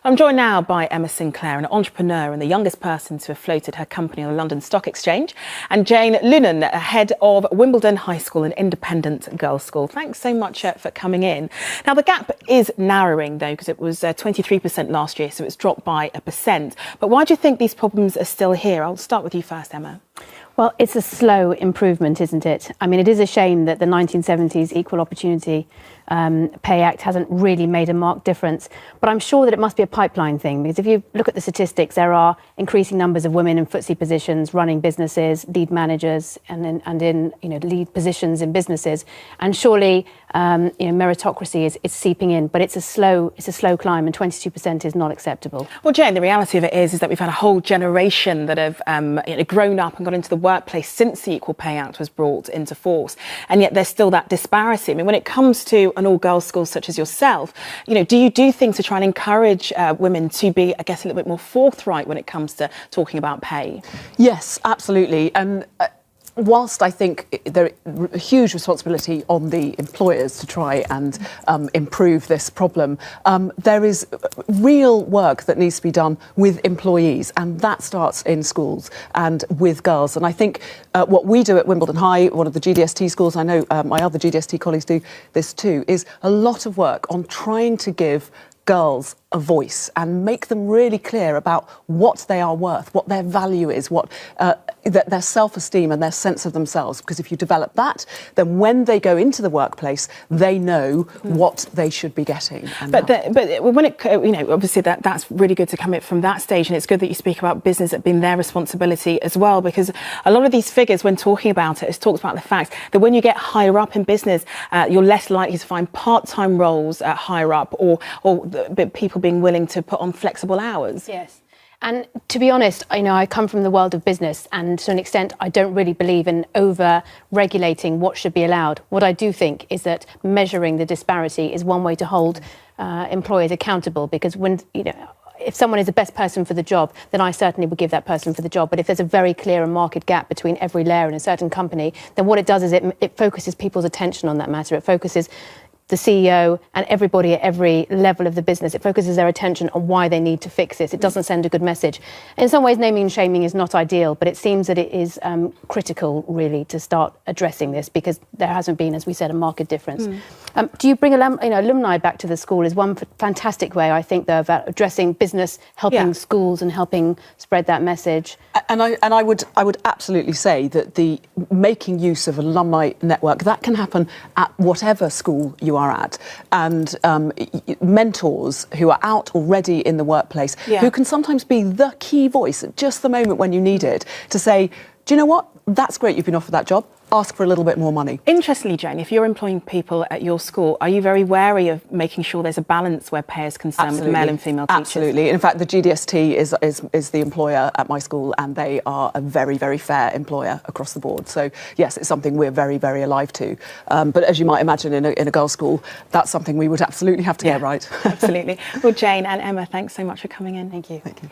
I'm joined now by Emma Sinclair, an entrepreneur and the youngest person to have floated her company on the London Stock Exchange, and Jane Lunan, head of Wimbledon High School, an independent girls' school. Thanks so much for coming in. Now, the gap is narrowing, though, because it was 23% last year, so it's dropped by 1%. But why do you think these problems are still here? I'll start with you first, Emma. Well, it's a slow improvement, isn't it? I mean, it is a shame that the 1970s Equal Opportunity Pay Act hasn't really made a marked difference. But I'm sure that it must be a pipeline thing, because if you look at the statistics, there are increasing numbers of women in FTSE positions, running businesses, lead managers, and in lead positions in businesses. And surely, meritocracy is seeping in, but it's a slow climb, and 22% is not acceptable. Well, Jane, the reality of it is that we've had a whole generation that have grown up and got into the workplace since the Equal Pay Act was brought into force, and yet there's still that disparity. I mean, when it comes to an all-girls school such as yourself, do you do things to try and encourage women to be, I guess, a little bit more forthright when it comes to talking about pay? Yes, absolutely. And whilst I think there is a huge responsibility on the employers to try and improve this problem, there is real work that needs to be done with employees, and that starts in schools and with girls. And I think what we do at Wimbledon High, one of the GDST schools, I know my other GDST colleagues do this too, is a lot of work on trying to give girls a voice and make them really clear about what they are worth, what their value is, what their self-esteem and their sense of themselves. Because if you develop that, then when they go into the workplace, they know what they should be getting. But when it, obviously that's really good to come from that stage, and it's good that you speak about business being their responsibility as well, because a lot of these figures, when talking about it talks about the fact that when you get higher up in business, you're less likely to find part-time roles higher up, or people being willing to put on flexible hours. Yes. And to be honest, I come from the world of business, and to an extent, I don't really believe in over-regulating what should be allowed. What I do think is that measuring the disparity is one way to hold employers accountable, because if someone is the best person for the job, then I certainly would give that person for the job. But if there's a very clear and marked gap between every layer in a certain company, then what it does is it focuses people's attention on that matter. It focuses the CEO and everybody at every level of the business. It focuses their attention on why they need to fix this. It doesn't send a good message. In some ways, naming and shaming is not ideal, but it seems that it is critical, really, to start addressing this, because there hasn't been, as we said, a marked difference. Do you bring alumni back to the school is one fantastic way, I think, though, of addressing business, helping schools and helping spread that message. And I would absolutely say that the making use of alumni network, that can happen at whatever school you are at, and mentors who are out already in the workplace, who can sometimes be the key voice at just the moment when you need it, to say, do you know what, that's great, you've been offered that job, ask for a little bit more money. Interestingly, Jane, if you're employing people at your school, are you very wary of making sure there's a balance where pay is concerned with male and female teachers? Absolutely. In fact, the GDST is the employer at my school, and they are a very, very fair employer across the board. So, yes, it's something we're very, very alive to. But as you might imagine, in a girls' school, that's something we would absolutely have to get right. Absolutely. Well, Jane and Emma, thanks so much for coming in. Thank you. Thank you.